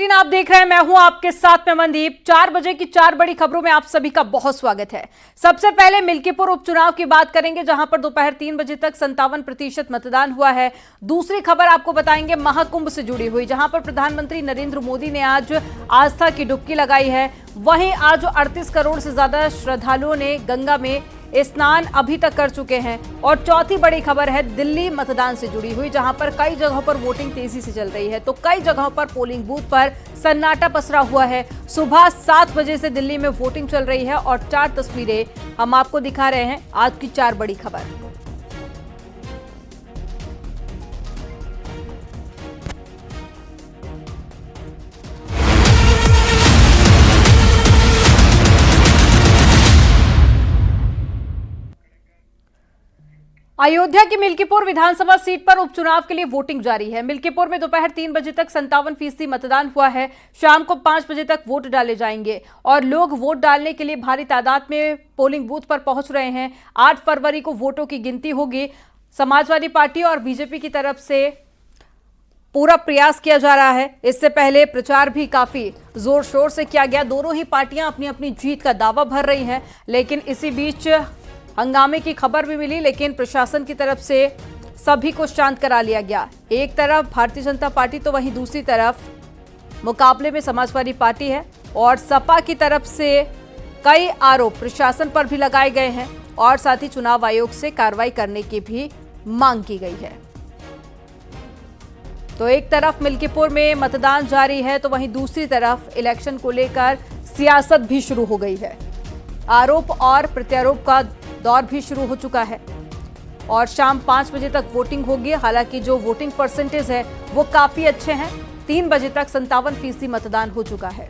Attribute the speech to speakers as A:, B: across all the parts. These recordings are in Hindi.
A: 18 आप देख रहे हैं। मैं हूं आपके साथ में मनदीप। 4 बजे की 4 बड़ी खबरों में आप सभी का बहुत स्वागत है। सबसे पहले मिल्कीपुर उपचुनाव की बात करेंगे, जहां पर दोपहर 3 बजे तक 57% मतदान हुआ है। दूसरी खबर आपको बताएंगे महाकुंभ से जुड़ी हुई, जहां पर प्रधानमंत्री नरेंद्र मोदी ने आज आस्था की डुबकी लगाई है। वहीं आज 38 करोड़ से ज्यादा श्रद्धालुओं ने गंगा में स्नान अभी तक कर चुके हैं। और चौथी बड़ी खबर है दिल्ली मतदान से जुड़ी हुई, जहां पर कई जगहों पर वोटिंग तेजी से चल रही है, तो कई जगहों पर पोलिंग बूथ पर सन्नाटा पसरा हुआ है। सुबह 7 बजे से दिल्ली में वोटिंग चल रही है और 4 तस्वीरें हम आपको दिखा रहे हैं। आज की 4 बड़ी खबर। अयोध्या की मिल्कीपुर विधानसभा सीट पर उपचुनाव के लिए वोटिंग जारी है। मिल्कीपुर में दोपहर 3 बजे तक 57% मतदान हुआ है। शाम को 5 बजे तक वोट डाले जाएंगे और लोग वोट डालने के लिए भारी तादाद में पोलिंग बूथ पर पहुंच रहे हैं। 8 फरवरी को वोटों की गिनती होगी। समाजवादी पार्टी और बीजेपी की तरफ से पूरा प्रयास किया जा रहा है। इससे पहले प्रचार भी काफी जोर शोर से किया गया। दोनों ही पार्टियां अपनी अपनी जीत का दावा भर रही हैं, लेकिन इसी बीच हंगामे की खबर भी मिली, लेकिन प्रशासन की तरफ से सभी को शांत करा लिया गया। एक तरफ भारतीय जनता पार्टी तो वहीं दूसरी तरफ मुकाबले में समाजवादी पार्टी है और सपा की तरफ से कई आरोप प्रशासन पर भी लगाए गए हैं और साथ ही चुनाव आयोग से कार्रवाई करने की भी मांग की गई है। तो एक तरफ मिल्कीपुर में मतदान जारी है, तो वहीं दूसरी तरफ इलेक्शन को लेकर सियासत भी शुरू हो गई है। आरोप और प्रत्यारोप का दौर भी शुरू हो चुका है और शाम 5 बजे तक वोटिंग होगी। हालांकि जो वोटिंग परसेंटेज है वो काफी अच्छे हैं। 3 बजे तक 57% मतदान हो चुका है।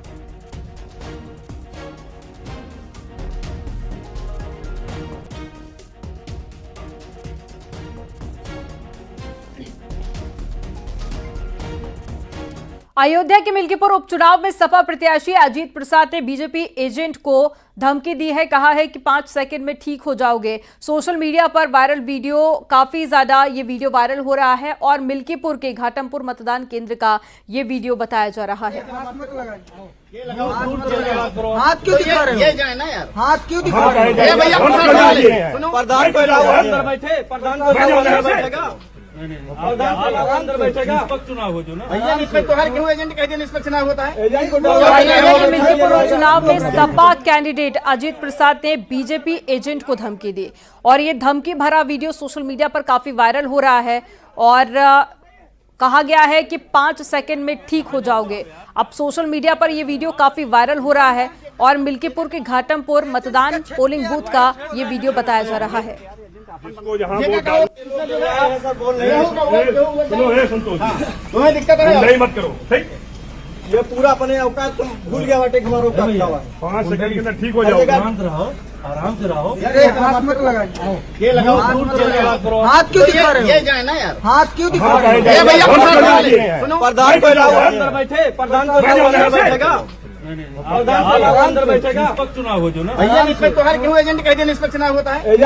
A: अयोध्या के मिल्कीपुर उपचुनाव में सपा प्रत्याशी अजीत प्रसाद ने बीजेपी एजेंट को धमकी दी है। कहा है कि 5 सेकंड में ठीक हो जाओगे। सोशल मीडिया पर वायरल वीडियो, काफी ज्यादा ये वीडियो वायरल हो रहा है और मिल्कीपुर के घाटमपुर मतदान केंद्र का ये वीडियो बताया जा रहा है।
B: हाथ क्यों दिखा रहे हो? ये जाए ना यार, हाथ क्यों दिखा रहे हो? भैया प्रधान अंदर बैठे, प्रधान बैठेगा, अंदर बैठेगा। चुनाव हो जो ना भैया, निष्पक्ष क्यों एजेंट कहते हैं? निष्पक्ष चुनाव होता है।
A: मिल्कीपुर उपचुनाव में सपा कैंडिडेट अजीत प्रसाद ने बीजेपी एजेंट को धमकी दी और ये धमकी भरा वीडियो सोशल मीडिया पर काफी वायरल हो रहा है और कहा गया है कि 5 सेकंड में ठीक हो जाओगे। अब सोशल मीडिया पर यह वीडियो काफी वायरल हो रहा है और मिल्कीपुर के घाटमपुर मतदान पोलिंग बूथ का ये वीडियो बताया जा रहा है।
C: इसको जहां वोट डाल
B: तुम्हें दिक्कत है
C: नहीं मत करो, ठीक?
B: ये पूरा अपने औकात तुम भूल गया बाटे, हमारा औकात क्या हुआ?
C: 5 सेकंड के अंदर ठीक हो जाओगे।
B: आराम से रहो। हाथ मत लगाओ, ये लगाओ, हाथ क्यों दिखा रहे हो? ये जाए ना यार, हाथ क्यों दिखा रहे हो? भैया प्रधान अंदर बैठे, प्रधान बैठेगा, अंदर बैठेगा।
C: चुनाव हो जो ना
B: भैया, निष्पक्ष क्यों एजेंट कहते हैं? निष्पक्ष चुनाव होता है। क्यों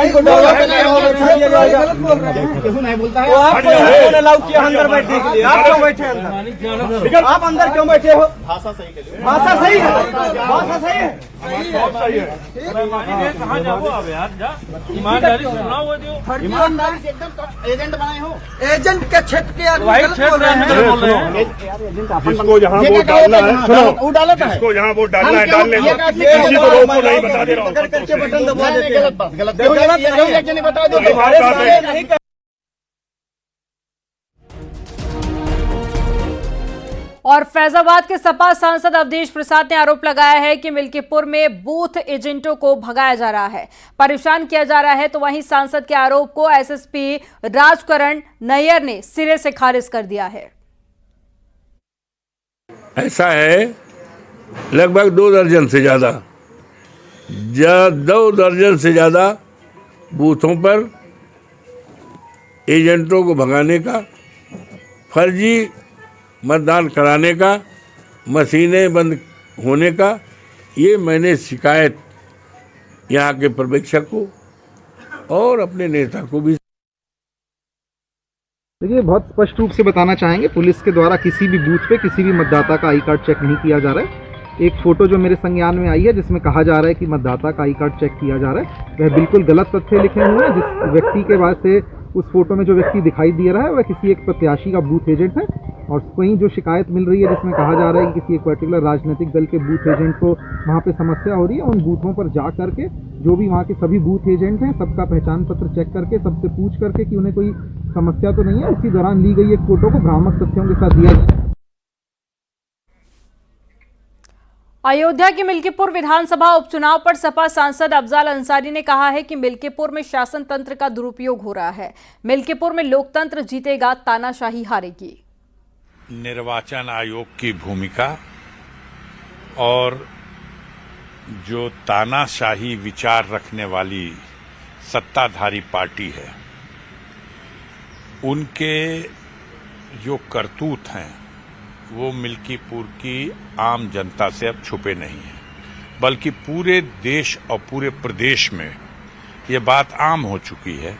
B: नहीं बोलता है? आपको अलाउ किया अंदर बैठने के लिए, आप क्यों बैठे अंदर? आप अंदर क्यों बैठे हो? भाषा सही है, भाषा सही है, भाषा सही है,
C: सही है। कहाँ जाओ आप यार? ईमानदारी चुनाव हो जो,
B: ईमानदारी से एकदम एजेंट बनाए हो। एजेंट के क्षेत्र के
C: जिसको जहाँ वोट डालना है
B: वो डाला था,
C: जिसको जहाँ वोट डालना है डालने दो। किसी को रोको नहीं, बता दे रहा हूँ।
B: बटन दबा देते हैं। गलत बात, गलत बता दो।
A: और फैजाबाद के सपा सांसद अवधेश प्रसाद ने आरोप लगाया है कि मिल्कीपुर में बूथ एजेंटों को भगाया जा रहा है, परेशान किया जा रहा है। तो वहीं सांसद के आरोप को एसएसपी राजकरण नैयर ने सिरे से खारिज कर दिया है।
D: ऐसा है, लगभग 2 दर्जन से ज़्यादा 2 दर्जन से ज़्यादा बूथों पर एजेंटों को भगाने का, फर्जी मतदान कराने का, मशीनें बंद होने का, ये मैंने शिकायत यहाँ के पर्यवेक्षक को और अपने नेता को भी
E: देखिए, बहुत स्पष्ट रूप से बताना चाहेंगे, पुलिस के द्वारा किसी भी बूथ पे किसी भी मतदाता का आई कार्ड चेक नहीं किया जा रहा है। एक फोटो जो मेरे संज्ञान में आई है जिसमें कहा जा रहा है कि मतदाता का आई कार्ड चेक किया जा रहा है, वह बिल्कुल गलत तथ्य लिखे हुए हैं। जिस व्यक्ति के बाद से उस फोटो में जो व्यक्ति दिखाई दे रहा है वह किसी एक प्रत्याशी का बूथ एजेंट है, और वहीं जो शिकायत मिल रही है जिसमें कहा जा रहा है कि किसी एक पर्टिकुलर राजनीतिक दल के बूथ एजेंट को वहाँ पे समस्या हो रही है, उन बूथों पर जा करके जो भी वहाँ के सभी बूथ एजेंट हैं सबका पहचान पत्र चेक करके सबसे पूछ करके कि उन्हें कोई समस्या तो नहीं है, उसी दौरान ली गई एक फोटो को भ्रामक तथ्यों के साथ दिया गया।
A: अयोध्या के मिल्कीपुर विधानसभा उपचुनाव पर सपा सांसद अफजाल अंसारी ने कहा है कि मिल्कीपुर में शासन तंत्र का दुरुपयोग हो रहा है। मिल्कीपुर में लोकतंत्र जीतेगा, तानाशाही हारेगी।
D: निर्वाचन आयोग की भूमिका और जो तानाशाही विचार रखने वाली सत्ताधारी पार्टी है, उनके जो करतूत हैं वो मिल्कीपुर की आम जनता से अब छुपे नहीं हैं, बल्कि पूरे देश और पूरे प्रदेश में ये बात आम हो चुकी है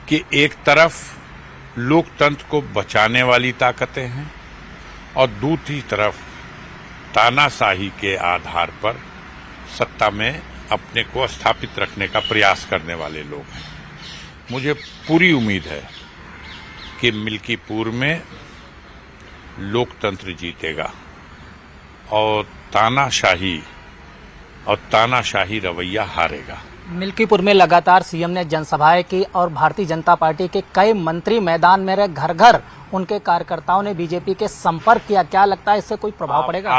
D: कि एक तरफ लोकतंत्र को बचाने वाली ताकतें हैं और दूसरी तरफ तानाशाही के आधार पर सत्ता में अपने को स्थापित रखने का प्रयास करने वाले लोग हैं। मुझे पूरी उम्मीद है कि मिल्कीपुर में लोकतंत्र जीतेगा और तानाशाही रवैया हारेगा।
F: मिल्कीपुर में लगातार सीएम ने जनसभाएं की और भारतीय जनता पार्टी के कई मंत्री मैदान में रहे, घर घर उनके कार्यकर्ताओं ने बीजेपी के संपर्क किया। क्या लगता है इससे कोई प्रभाव पड़ेगा?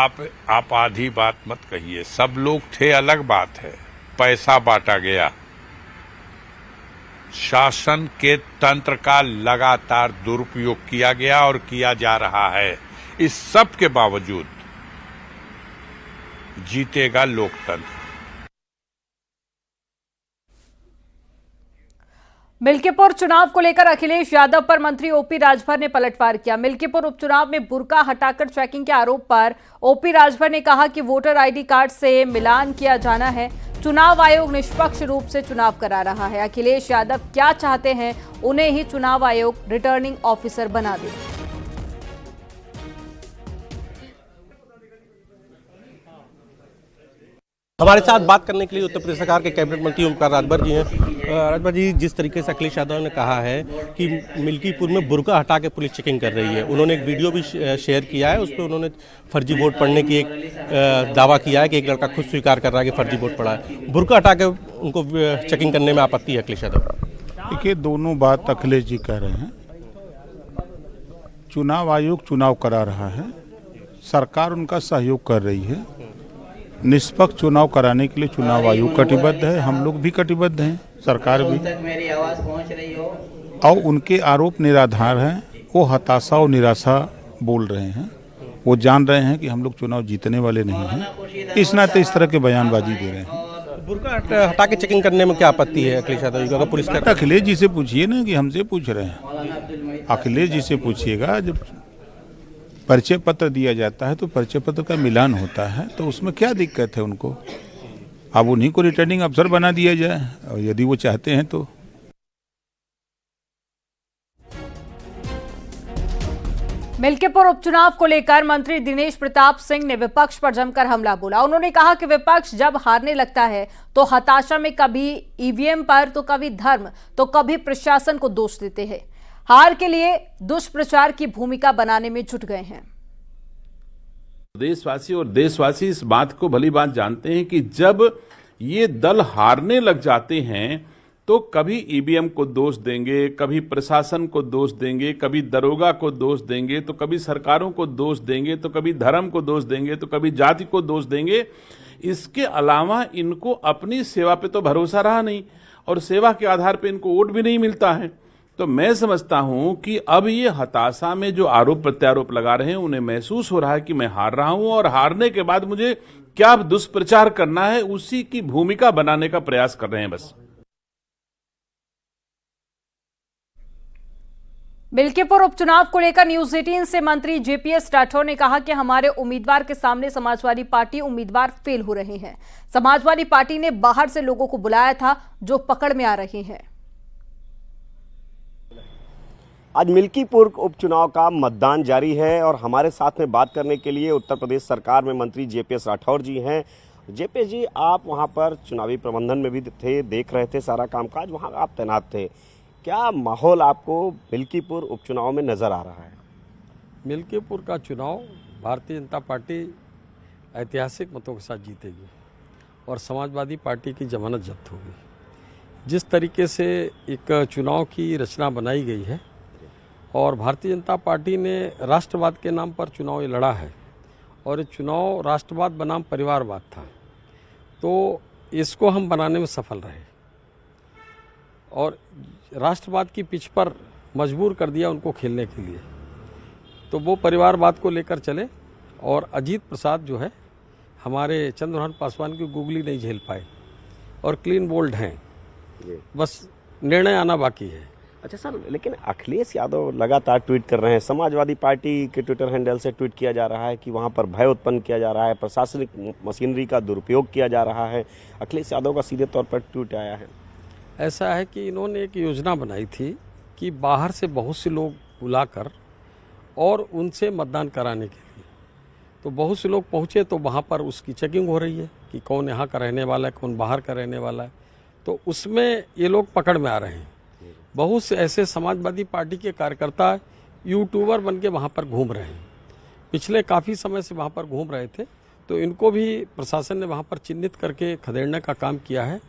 D: आप आधी बात मत कहिए। सब लोग थे अलग बात है, पैसा बांटा गया। शासन के तंत्र का लगातार दुरुपयोग किया गया और किया जा रहा है। इस सब के बावजूद जीतेगा लोकतंत्र।
A: मिल्कीपुर चुनाव को लेकर अखिलेश यादव पर मंत्री ओपी राजभर ने पलटवार किया। मिल्कीपुर उपचुनाव में बुर्का हटाकर चेकिंग के आरोप पर ओपी राजभर ने कहा कि वोटर आईडी कार्ड से मिलान किया जाना है। चुनाव आयोग निष्पक्ष रूप से चुनाव करा रहा है। अखिलेश यादव क्या चाहते हैं, उन्हें ही चुनाव आयोग रिटर्निंग ऑफिसर बना दे।
G: हमारे साथ बात करने के लिए उत्तर प्रदेश सरकार के कैबिनेट मंत्री ओमकार राजभर जी हैं। राजभर जी, जिस तरीके से अखिलेश यादव ने कहा है कि मिल्कीपुर में बुर्का हटा के पुलिस चेकिंग कर रही है, उन्होंने एक वीडियो भी शेयर किया है, उस पर उन्होंने फर्जी वोट पढ़ने की एक दावा किया है कि एक लड़का खुद स्वीकार कर रहा है कि फर्जी वोट पड़ा है। बुर्का हटा के उनको चेकिंग करने में आपत्ति है अखिलेश यादव?
H: देखिए, दोनों बात अखिलेश जी कह रहे हैं। चुनाव आयोग चुनाव करा रहा है, सरकार उनका सहयोग कर रही है। निष्पक्ष चुनाव कराने के लिए चुनाव आयोग कटिबद्ध है, हम लोग भी कटिबद्ध हैं, सरकार भी। और उनके आरोप निराधार हैं, वो हताशा और निराशा बोल रहे हैं। वो जान रहे हैं कि हम लोग चुनाव जीतने वाले नहीं हैं, इस नाते इस तरह के बयानबाजी दे रहे हैं।
G: बुर्का हटा के चेकिंग करने में क्या आपत्ति है अखिलेश यादव जी? अगर पुलिस का
H: अखिलेश जी से पूछिए ना, कि हमसे पूछ रहे हैं। अखिलेश जी से पूछिएगा, जब परिचय पत्र दिया जाता है तो परिचय पत्र का मिलान होता है, तो उसमें क्या दिक्कत है उनको? अब उन्हीं को रिटर्निंग अफसर बना दिया जाए, और यदि वो चाहते हैं तो।
A: मिल्कीपुर उपचुनाव को लेकर मंत्री दिनेश प्रताप सिंह ने विपक्ष पर जमकर हमला बोला। उन्होंने कहा कि विपक्ष जब हारने लगता है तो हताशा में कभी ईवीएम पर तो कभी धर्म तो कभी प्रशासन को दोष देते हैं। हार के लिए दुष्प्रचार की भूमिका बनाने में जुट गए हैं।
I: देशवासी इस बात को भली बात जानते हैं कि जब ये दल हारने लग जाते हैं तो कभी ईवीएम को दोष देंगे, कभी प्रशासन को दोष देंगे, कभी दरोगा को दोष देंगे, तो कभी सरकारों को दोष देंगे, तो कभी धर्म को दोष देंगे, तो कभी जाति को दोष देंगे। इसके अलावा इनको अपनी सेवा पे तो भरोसा रहा नहीं और सेवा के आधार पे इनको वोट भी नहीं मिलता है। तो मैं समझता हूं कि अब ये हताशा में जो आरोप प्रत्यारोप लगा रहे हैं, उन्हें महसूस हो रहा है कि मैं हार रहा हूं और हारने के बाद मुझे क्या दुष्प्रचार करना है, उसी की भूमिका बनाने का प्रयास कर रहे हैं बस।
A: मिल्कीपुर उपचुनाव को लेकर न्यूज 18 से मंत्री जेपीएस राठौर ने कहा कि हमारे उम्मीदवार के सामने समाजवादी पार्टी उम्मीदवार फेल हो रहे हैं। समाजवादी पार्टी ने बाहर से लोगों को बुलाया था जो पकड़ में आ रहे हैं।
J: आज मिल्कीपुर उपचुनाव का मतदान जारी है और हमारे साथ में बात करने के लिए उत्तर प्रदेश सरकार में मंत्री जेपीएस राठौर जी हैं। जेपीएस जी, आप वहां पर चुनावी प्रबंधन में भी थे, देख रहे थे सारा कामकाज, वहां आप तैनात थे। क्या माहौल आपको मिल्कीपुर उपचुनाव में नजर आ रहा है?
K: मिल्कीपुर का चुनाव भारतीय जनता पार्टी ऐतिहासिक मतों के साथ जीतेगी और समाजवादी पार्टी की जमानत जब्त होगी। जिस तरीके से एक चुनाव की रचना बनाई गई है और भारतीय जनता पार्टी ने राष्ट्रवाद के नाम पर चुनाव ये लड़ा है और ये चुनाव राष्ट्रवाद बनाम परिवारवाद था, तो इसको हम बनाने में सफल रहे और राष्ट्रवाद की पिच पर मजबूर कर दिया उनको खेलने के लिए। तो वो परिवारवाद को लेकर चले और अजीत प्रसाद जो है हमारे चंद्रभान पासवान की गुगली नहीं झेल पाए और क्लीन बोल्ड हैं, बस निर्णय आना बाकी है।
J: अच्छा सर, लेकिन अखिलेश यादव लगातार ट्वीट कर रहे हैं, समाजवादी पार्टी के ट्विटर हैंडल से ट्वीट किया जा रहा है कि वहां पर भय उत्पन्न किया जा रहा है, प्रशासनिक मशीनरी का दुरुपयोग किया जा रहा है। अखिलेश यादव का सीधे तौर पर ट्वीट आया है।
K: ऐसा है कि इन्होंने एक योजना बनाई थी कि बाहर से बहुत से लोग बुलाकर और उनसे मतदान कराने के लिए, तो बहुत से लोग पहुंचे तो वहां पर उसकी चेकिंग हो रही है कि कौन यहाँ का रहने वाला है, कौन बाहर का रहने वाला है, तो उसमें ये लोग पकड़ में आ रहे हैं। बहुत से ऐसे समाजवादी पार्टी के कार्यकर्ता यूट्यूबर बन के वहाँ पर घूम रहे हैं, पिछले काफ़ी समय से वहाँ पर घूम रहे थे, तो इनको भी प्रशासन ने वहाँ पर चिन्हित करके खदेड़ने का काम किया है